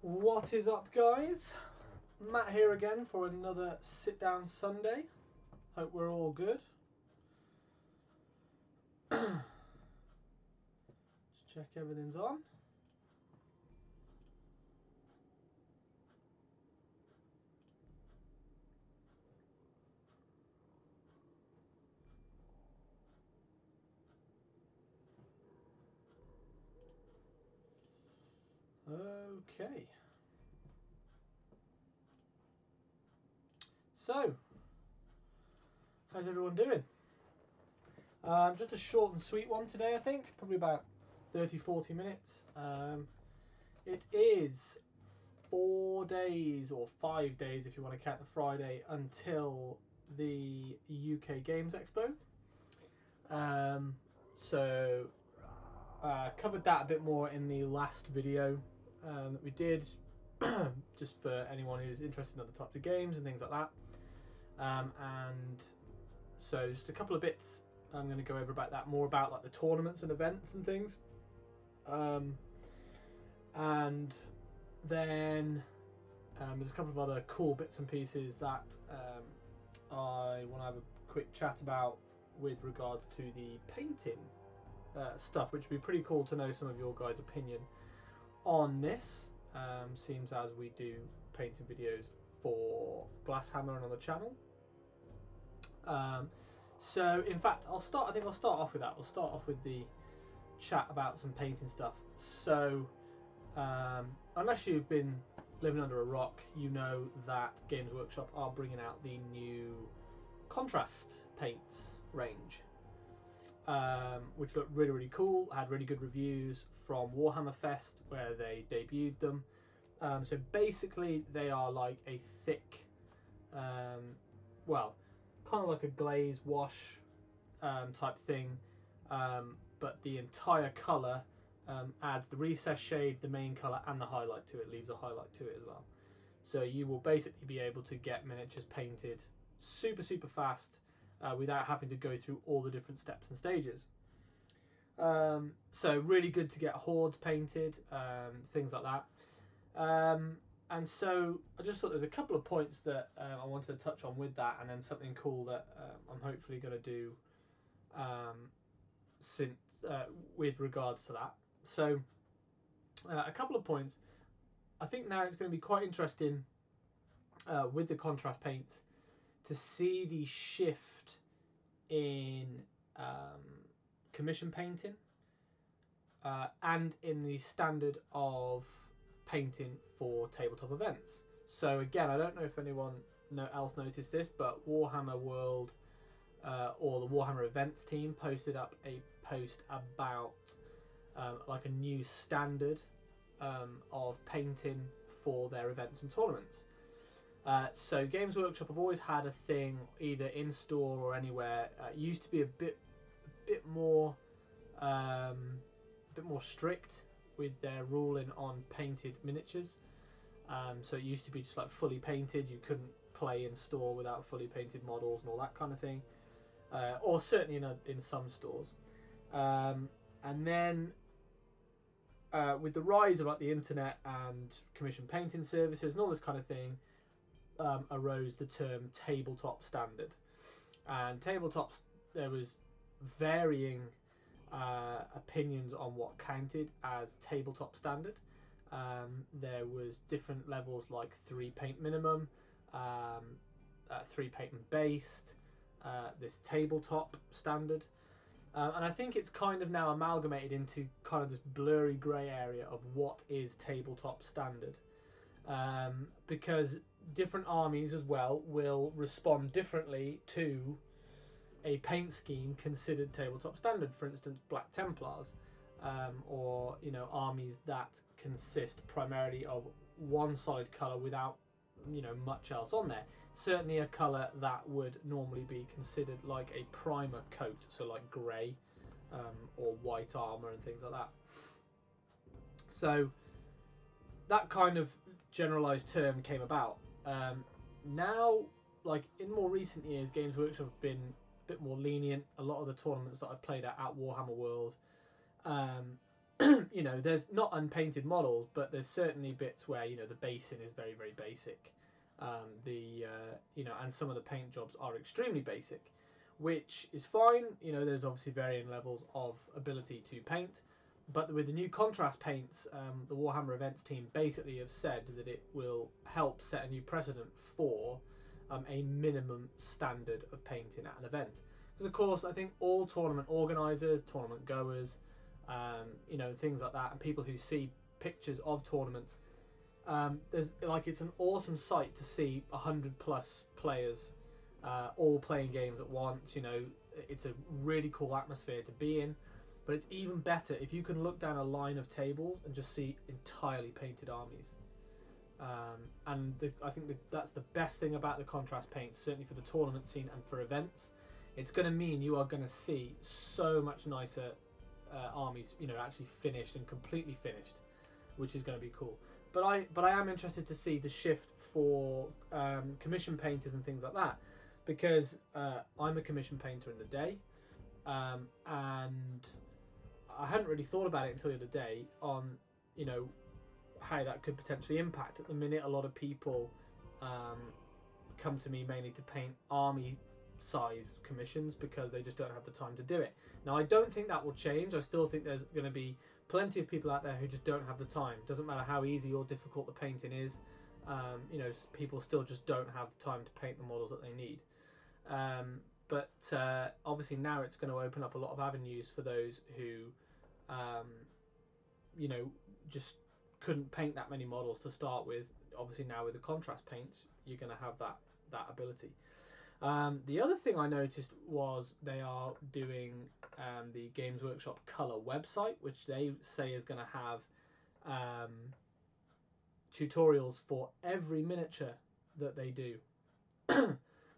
What is up, guys? Matt here again for another sit down Sunday. Hope we're all good. Just check everything's on. Okay. So, how's everyone doing? Just a short and sweet one today, I think. Probably about 30-40 minutes. It is 4 days, or 5 days if you want to count the Friday, until the UK Games Expo. Covered that a bit more in the last video that we did, just for anyone who's interested in other types of games and things like that. And so just a couple of bits I'm going to go over about that, more about like the tournaments and events and things. And then there's a couple of other cool bits and pieces that I want to have a quick chat about with regards to the painting stuff, which would be pretty cool to know some of your guys' opinion on this. Seems as we do painting videos for Glasshammer and on the channel. So in fact, I think I'll start off with that. We'll start off with the chat about some painting stuff. So unless you've been living under a rock, you know that Games Workshop are bringing out the new contrast paints range, which looked really, really cool. Had really good reviews from Warhammer Fest where they debuted them. So basically they are like a thick, well, kind of like a glaze wash type thing, but the entire colour adds the recess shade, the main colour and the highlight to it, leaves a highlight to it as well. So you will basically be able to get miniatures painted super, super fast without having to go through all the different steps and stages. So really good to get hordes painted, things like that. And so I just thought there's a couple of points that I wanted to touch on with that, and then something cool that I'm hopefully going to do with regards to that. So a couple of points. I think now it's going to be quite interesting with the contrast paints to see the shift in commission painting and in the standard of painting for tabletop events. So again, I don't know if anyone else noticed this, but Warhammer World or the Warhammer events team posted up a post about like a new standard of painting for their events and tournaments. So Games Workshop have always had a thing, either in store or anywhere. It used to be a bit more strict with their ruling on painted miniatures. So it used to be just like fully painted. You couldn't play in store without fully painted models and all that kind of thing, or certainly in some stores. And then with the rise of like the internet and commission painting services and all this kind of thing, arose the term tabletop standard. And tabletops, there was varying opinions on what counted as tabletop standard. There was different levels, like 3 paint minimum, 3 paint based, this tabletop standard. And I think it's kind of now amalgamated into kind of this blurry grey area of what is tabletop standard. Because different armies as well will respond differently to a paint scheme considered tabletop standard. For instance, Black Templars, or armies that consist primarily of one solid colour without much else on there. Certainly a colour that would normally be considered like a primer coat, so like grey or white armour and things like that. So that kind of generalised term came about. Now, like in more recent years, Games Workshop have been a bit more lenient. A lot of the tournaments that I've played at Warhammer World, you know, there's not unpainted models, but there's certainly bits where, you know, the basing is very, very basic. You know, and some of the paint jobs are extremely basic, which is fine. You know, there's obviously varying levels of ability to paint, but with the new contrast paints, the Warhammer events team basically have said that it will help set a new precedent for a minimum standard of painting at an event. Because of course, I think all tournament organisers, tournament goers, you know, things like that, and people who see pictures of tournaments, there's like, it's an awesome sight to see 100+ players all playing games at once. You know, it's a really cool atmosphere to be in. But it's even better if you can look down a line of tables and just see entirely painted armies. I think that's the best thing about the contrast paints, certainly for the tournament scene and for events. It's going to mean you are going to see so much nicer armies, you know, actually finished and completely finished, which is going to be cool. But I am interested to see the shift for commission painters and things like that, because I'm a commission painter in the day, and I hadn't really thought about it until the other day on, you know, how that could potentially impact. At the minute, a lot of people come to me mainly to paint army size commissions because they just don't have the time to do it. Now, I don't think that will change. I still think there's going to be plenty of people out there who just don't have the time. Doesn't matter how easy or difficult the painting is. You know, people still just don't have the time to paint the models that they need. But obviously now it's going to open up a lot of avenues for those who, you know, just couldn't paint that many models to start with. Obviously now with the contrast paints, you're going to have that ability. The other thing I noticed was they are doing the Games Workshop Colour website, which they say is going to have tutorials for every miniature that they do.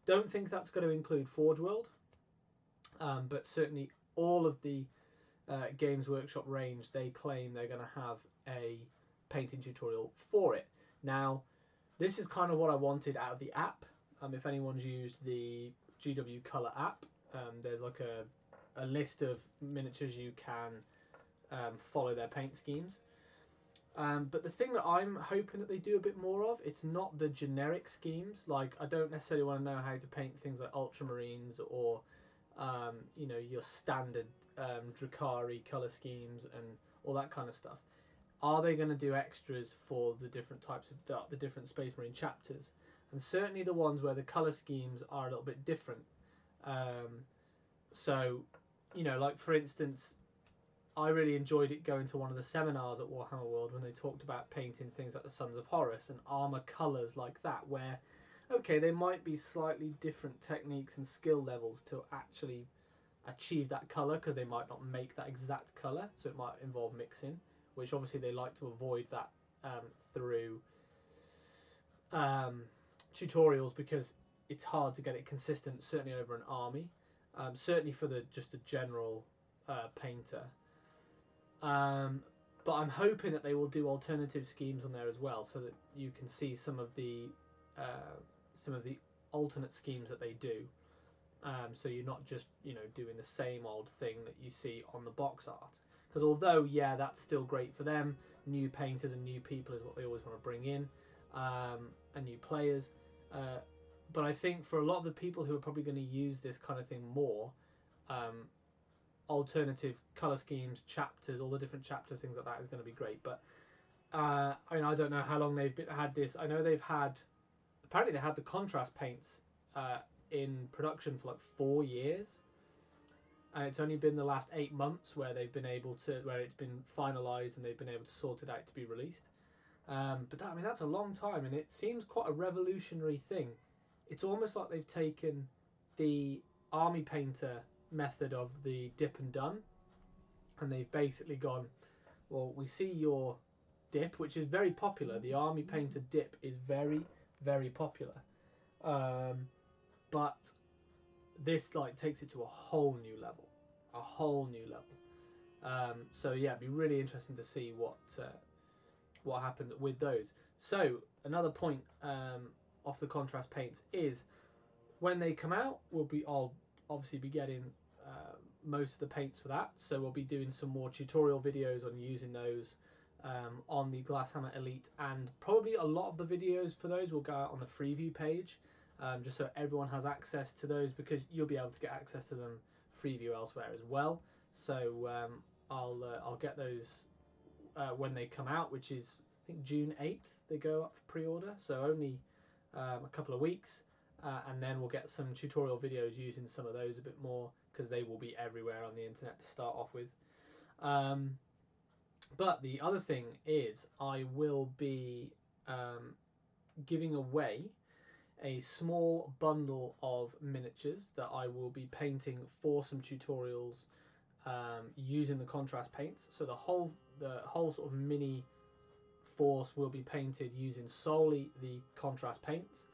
Don't think that's going to include Forge World, but certainly all of the Games Workshop range, they claim they're going to have a painting tutorial for it. Now, this is kind of what I wanted out of the app. If anyone's used the GW Colour app, there's like a list of miniatures you can follow their paint schemes. But the thing that I'm hoping that they do a bit more of, it's not the generic schemes. Like, I don't necessarily want to know how to paint things like Ultramarines or you know, your standard Drukhari colour schemes and all that kind of stuff. Are they going to do extras for the different types of the different Space Marine chapters? And certainly the ones where the colour schemes are a little bit different. So, you know, like for instance, I really enjoyed it going to one of the seminars at Warhammer World when they talked about painting things like the Sons of Horus and armour colours like that, where, okay, they might be slightly different techniques and skill levels to actually achieve that colour, because they might not make that exact colour, so it might involve mixing, which obviously they like to avoid that through tutorials, because it's hard to get it consistent, certainly over an army, certainly for just a general painter. But I'm hoping that they will do alternative schemes on there as well, so that you can see some of the alternate schemes that they do. So you're not just, you know, doing the same old thing that you see on the box art. Because although, yeah, that's still great for them, new painters and new people is what they always want to bring in, and new players. But I think for a lot of the people who are probably going to use this kind of thing more, alternative colour schemes, chapters, all the different chapters, things like that is going to be great. But I mean, I don't know how long they've had this. I know they've had, apparently they had the contrast paints in production for like 4 years, and it's only been the last 8 months where they've been able to, where it's been finalised and they've been able to sort it out to be released. But that, I mean, that's a long time, and it seems quite a revolutionary thing. It's almost like they've taken the army painter method of the dip and done, and they've basically gone, well, we see your dip, which is very popular. The army painter dip is very, very popular. But this like takes it to a whole new level, so yeah, it'd be really interesting to see what happened with those. So another point off the contrast paints is when they come out, I'll obviously be getting most of the paints for that, so we'll be doing some more tutorial videos on using those on the Glasshammer Elite, and probably a lot of the videos for those will go out on the Freeview page, just so everyone has access to those, because you'll be able to get access to them Freeview elsewhere as well. So I'll get those when they come out, which is I think June 8th they go up for pre-order, so only a couple of weeks, and then we'll get some tutorial videos using some of those a bit more, because they will be everywhere on the internet to start off with. But the other thing is I will be giving away a small bundle of miniatures that I will be painting for some tutorials using the contrast paints. So the whole sort of mini force will be painted using solely the contrast paints.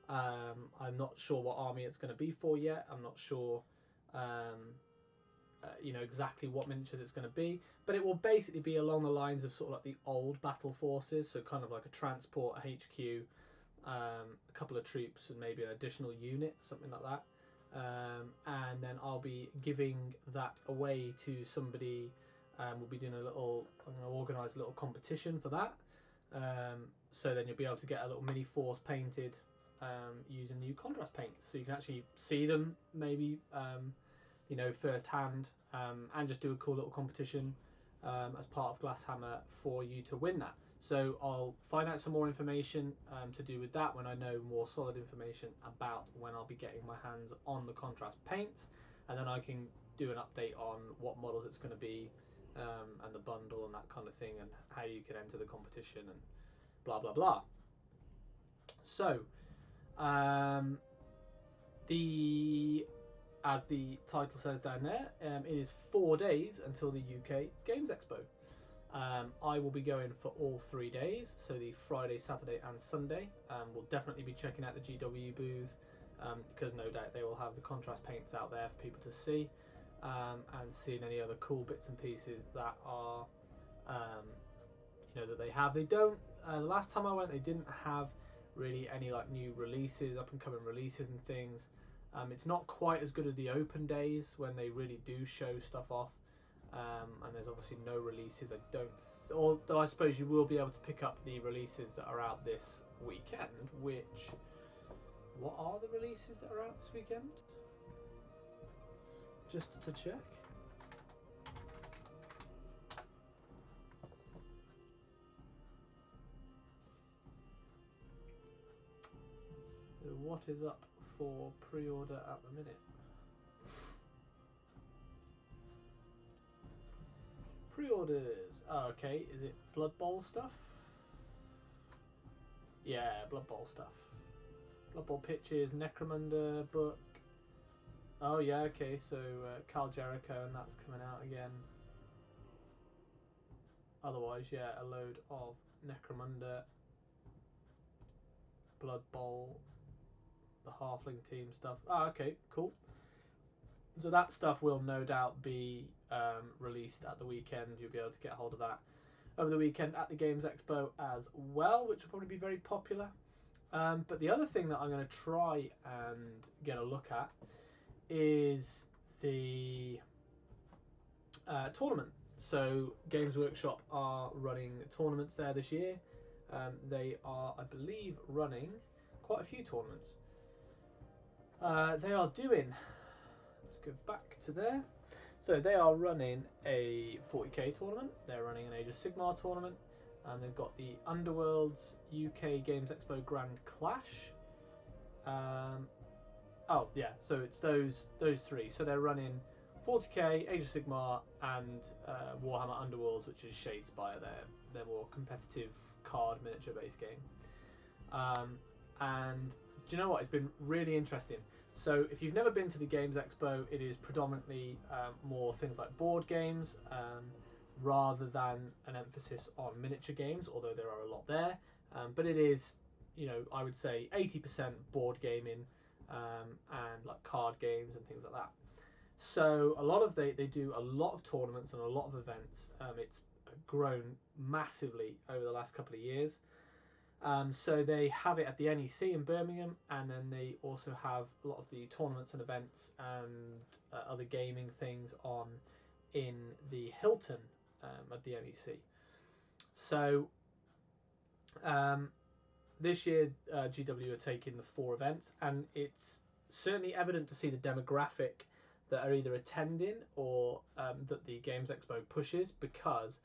I'm not sure what army it's going to be for yet. I'm not sure exactly what miniatures it's going to be, but it will basically be along the lines of sort of like the old battle forces, so kind of like a transport, a HQ, a couple of troops, and maybe an additional unit, something like that. And then I'll be giving that away to somebody. We'll be doing I'm going to organise a little competition for that. So then you'll be able to get a little mini force painted using new contrast paints, so you can actually see them maybe firsthand, and just do a cool little competition as part of Glasshammer for you to win that. So I'll find out some more information to do with that when I know more solid information about when I'll be getting my hands on the contrast paints, and then I can do an update on what models it's going to be, and the bundle and that kind of thing, and how you can enter the competition and blah blah blah. So as the title says down there, it is 4 days until the UK Games Expo. I will be going for all 3 days, so the Friday, Saturday and Sunday. We'll definitely be checking out the GW booth, because no doubt they will have the contrast paints out there for people to see, and seeing any other cool bits and pieces that are that they have. They don't, the last time I went they didn't have really any like new releases, up and coming releases and things. It's not quite as good as the open days when they really do show stuff off, and there's obviously no releases. Although I suppose you will be able to pick up the releases that are out this weekend. What are the releases that are out this weekend? Just to check. So what is up for pre-order at the minute? Pre-orders. Oh, okay, is it Blood Bowl stuff? Yeah, Blood Bowl stuff. Blood Bowl pitches, Necromunda book. Oh yeah, okay, so Carl Jericho, and that's coming out again. Otherwise, yeah, a load of Necromunda, Blood Bowl, the Halfling team stuff. Ah, okay, cool. So that stuff will no doubt be released at the weekend. You'll be able to get hold of that over the weekend at the Games Expo as well, which will probably be very popular. But the other thing that I'm going to try and get a look at is the tournament. So Games Workshop are running tournaments there this year. They are, I believe, running quite a few tournaments. They are doing, let's go back to there. So they are running a 40k tournament. They're running an Age of Sigmar tournament. And they've got the Underworld's UK Games Expo Grand Clash. Oh yeah, so it's those three. So they're running 40k, Age of Sigmar, and Warhammer Underworlds, which is Shadespire. They're more competitive card miniature based game. And do you know what? It's been really interesting. So if you've never been to the Games Expo, it is predominantly more things like board games, rather than an emphasis on miniature games, although there are a lot there. But it is, I would say 80% board gaming, and like card games and things like that. So a lot of they do a lot of tournaments and a lot of events. It's grown massively over the last couple of years. So they have it at the NEC in Birmingham, and then they also have a lot of the tournaments and events and other gaming things on in the Hilton at the NEC. So um, this year, GW are taking the 4 events, and it's certainly evident to see the demographic that are either attending or that the Games Expo pushes, because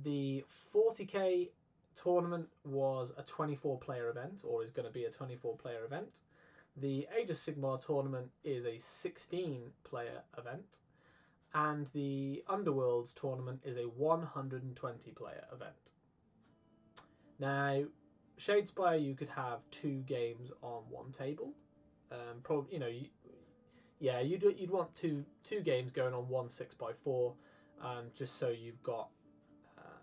the 40k tournament was a 24-player event, or is going to be a 24-player event. The Age of Sigmar tournament is a 16-player event, and the Underworlds tournament is a 120-player event. Now, Shadespire, you could have 2 games on one table. Probably, you'd want two games going on one 6x4, just so you've got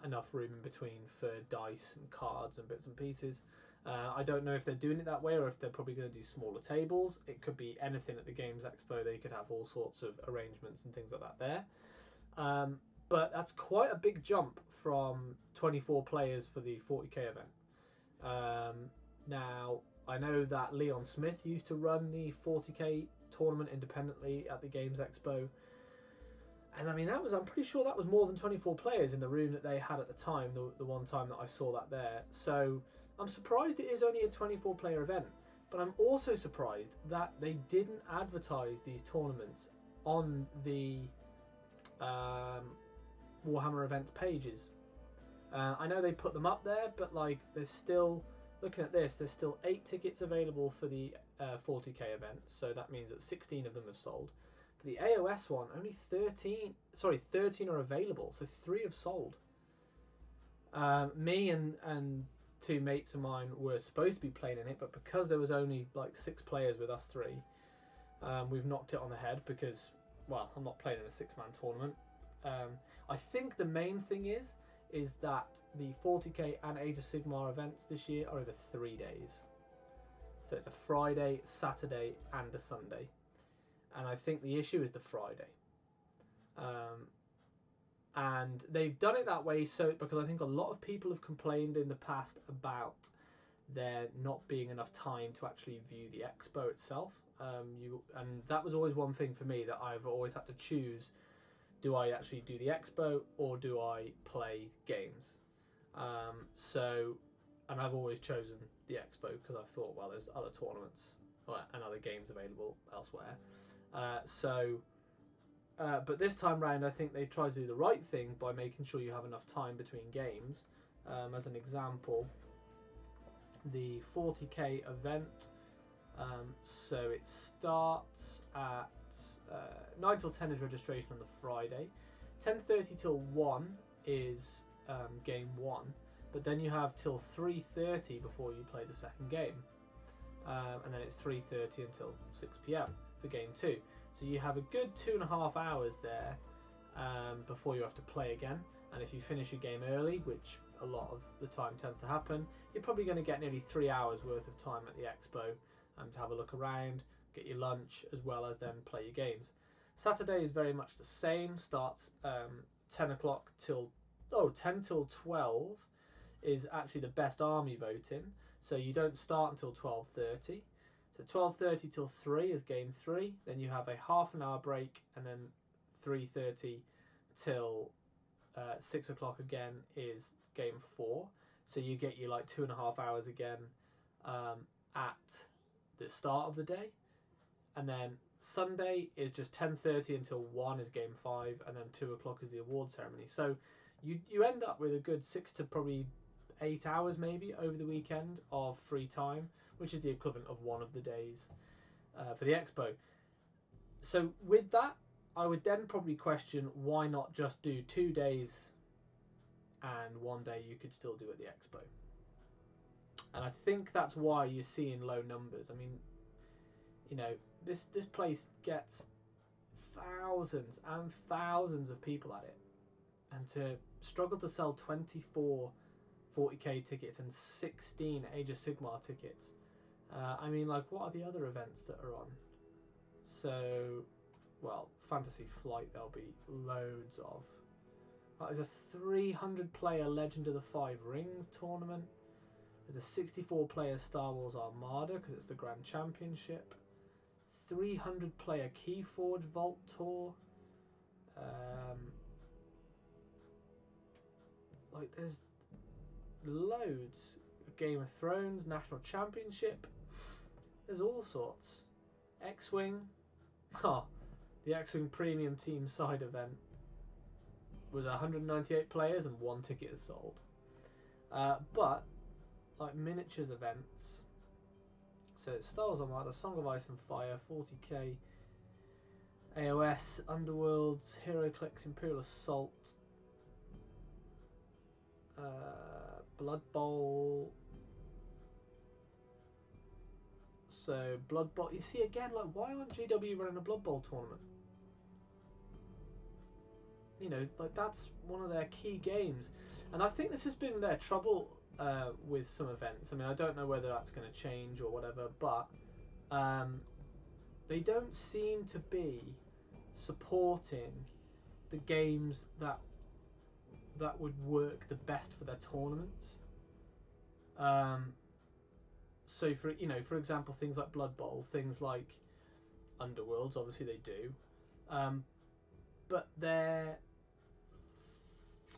enough room in between for dice and cards and bits and pieces. I don't know if they're doing it that way or if they're probably going to do smaller tables. It could be anything at the Games Expo. They could have all sorts of arrangements and things like that there. But that's quite a big jump from 24 players for the 40k event. Now, I know that Leon Smith used to run the 40k tournament independently at the Games Expo. And I mean, I'm pretty sure that was more than 24 players in the room that they had at the time, the one time that I saw that there. So I'm surprised it is only a 24-player event, but I'm also surprised that they didn't advertise these tournaments on the Warhammer events pages. I know they put them up there, but like, there's still, looking at this, there's still 8 tickets available for the 40k event, so that means that 16 of them have sold. For the AOS one, only 13 are available, so 3 have sold. Me and 2 mates of mine were supposed to be playing in it, but because there was only like 6 players with us 3, we've knocked it on the head because, well, I'm not playing in a 6-man tournament. I think the main thing is that the 40k and Age of Sigmar events this year are over 3 days. So it's a Friday, Saturday, and a Sunday. And I think the issue is the Friday. And they've done it that way so because I think a lot of people have complained in the past about there not being enough time to actually view the expo itself. And that was always one thing for me that I've always had to choose. Do I actually do the expo or do I play games? And I've always chosen the expo because I've thought, well, there's other tournaments and other games available elsewhere. But this time round, I think they tried to do the right thing by making sure you have enough time between games. As an example, the 40k event, so it starts at 9 till 10 is registration on the Friday, 10:30 till 1 is game 1, but then you have till 3:30 before you play the second game, and then it's 3:30 until 6 p.m. for game 2. So you have a good 2.5 hours there before you have to play again. And if you finish your game early, which a lot of the time tends to happen, you're probably going to get nearly 3 hours worth of time at the expo to have a look around, get your lunch, as well as then play your games. Saturday is very much the same. Starts 10 till 12 is actually the best army voting. So you don't start until 12:30. So 12:30 till 3 is game 3. Then you have a half an hour break, and then 3:30 till 6 o'clock again is game 4. So you get your like 2.5 hours again at the start of the day, and then Sunday is just 10:30 until 1 is game 5, and then 2 o'clock is the award ceremony. So you end up with a good 6 to probably 8 hours maybe over the weekend of free time, which is the equivalent of one of the days for the expo. So with that, I would then probably question why not just do 2 days and 1 day you could still do at the expo. And I think that's why you're seeing low numbers. I mean, you know, this place gets thousands and thousands of people at it, and to struggle to sell 24 40k tickets and 16 Age of Sigmar tickets. I mean, like, what are the other events that are on? So, well, Fantasy Flight, there'll be loads of. There's a 300-player Legend of the Five Rings tournament. There's a 64-player Star Wars Armada because it's the Grand Championship. 300-player Keyforge Vault Tour. Like there's loads. Game of Thrones National Championship. There's all sorts. X-Wing. Oh, the X-Wing Premium Team Side event was 198 players and 1 ticket is sold. But like miniatures events. So it's Star Wars Armada, Song of Ice and Fire, 40k, AOS, Underworlds, HeroClix, Imperial Assault, Blood Bowl. So Blood Bowl. You see again, like why aren't GW running a Blood Bowl tournament? You know, like that's one of their key games, and I think this has been their trouble with some events. I mean, I don't know whether that's going to change or whatever, but they don't seem to be supporting the games that would work the best for their tournaments. So for example, things like Blood Bowl, things like Underworlds, obviously they do, but they're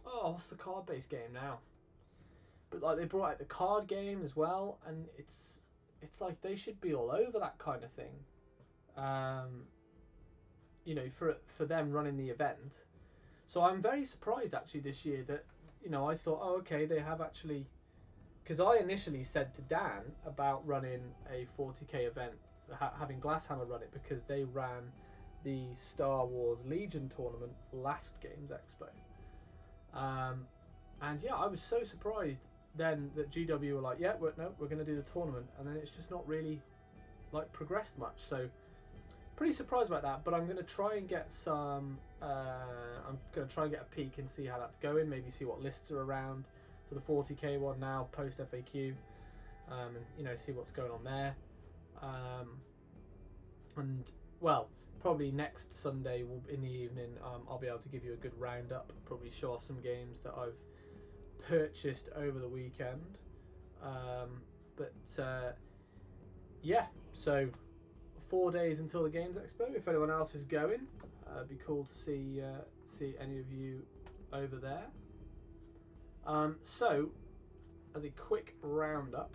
what's the card-based game now? But like they brought out the card game as well, and it's like they should be all over that kind of thing. You know, for them running the event. So I'm very surprised actually this year that, you know, I thought, oh okay, they have actually, because I initially said to Dan about running a 40k event, having Glasshammer run it, because they ran the Star Wars Legion tournament last Games Expo. And yeah, I was so surprised then that GW were like, yeah, we're going to do the tournament, and then it's just not really like progressed much. So pretty surprised about that, but I'm going to try and get some I'm going to try and get a peek and see how that's going, maybe see what lists are around for the 40k one now post FAQ, and you know, see what's going on there. And well, probably next Sunday in the evening, I'll be able to give you a good roundup, probably show off some games that I've purchased over the weekend. Yeah, so 4 days until the Games Expo. If anyone else is going, it'd be cool to see any of you over there. So as a quick roundup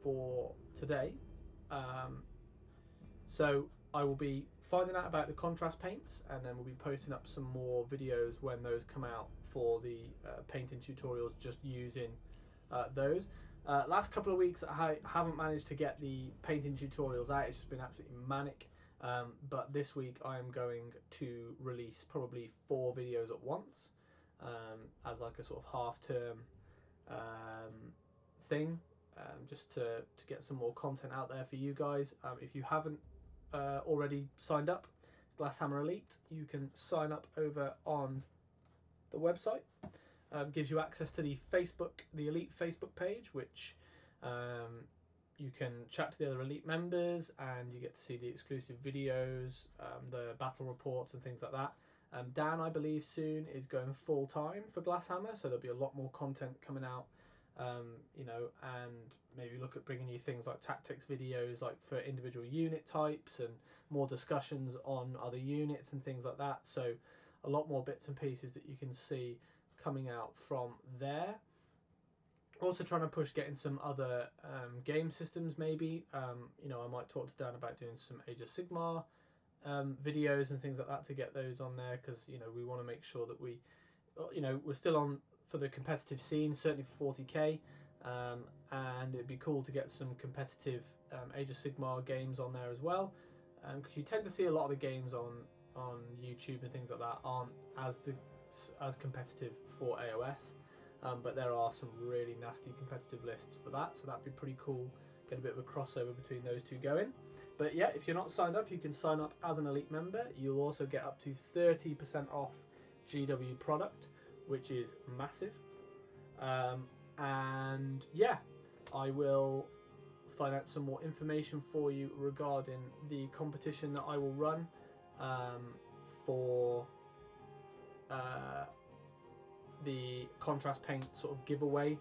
for today, so I will be finding out about the contrast paints, and then we'll be posting up some more videos when those come out for the painting tutorials, just using those. Last couple of weeks I haven't managed to get the painting tutorials out. It's just been absolutely manic, but this week I'm going to release probably 4 videos at once, as like a sort of half-term thing, just to get some more content out there for you guys. If you haven't already signed up, Glasshammer Elite, you can sign up over on the website. Gives you access to the Elite Facebook page, which you can chat to the other Elite members, and you get to see the exclusive videos, the battle reports and things like that. Dan, I believe, soon is going full time for Glasshammer, so there'll be a lot more content coming out. You know, and maybe look at bringing you things like tactics videos, like for individual unit types, and more discussions on other units and things like that. So a lot more bits and pieces that you can see coming out from there. Also trying to push getting some other game systems maybe. You know, I might talk to Dan about doing some Age of Sigmar videos and things like that to get those on there, because, you know, we want to make sure that we, you know, we're still on for the competitive scene, certainly for 40k, and it'd be cool to get some competitive Age of Sigmar games on there as well, because you tend to see a lot of the games on YouTube and things like that aren't as competitive for AOS, but there are some really nasty competitive lists for that, so that'd be pretty cool. Get a bit of a crossover between those two going. But yeah, if you're not signed up, you can sign up as an Elite member. You'll also get up to 30% off GW product, which is massive. And yeah, I will find out some more information for you regarding the competition that I will run for the contrast paint sort of giveaway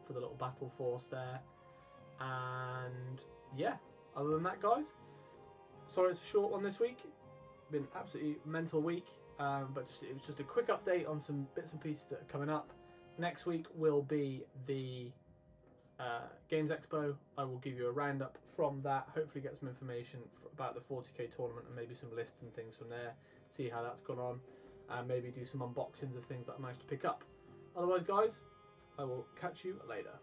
for the little battle force there. And yeah, other than that, guys, sorry it's a short one this week. Been absolutely mental week, but it was just a quick update on some bits and pieces that are coming up. Next week will be the Games Expo. I will give you a roundup from that, hopefully get some information about the 40k tournament and maybe some lists and things from there, see how that's gone on, and maybe do some unboxings of things that I managed to pick up. Otherwise, guys, I will catch you later.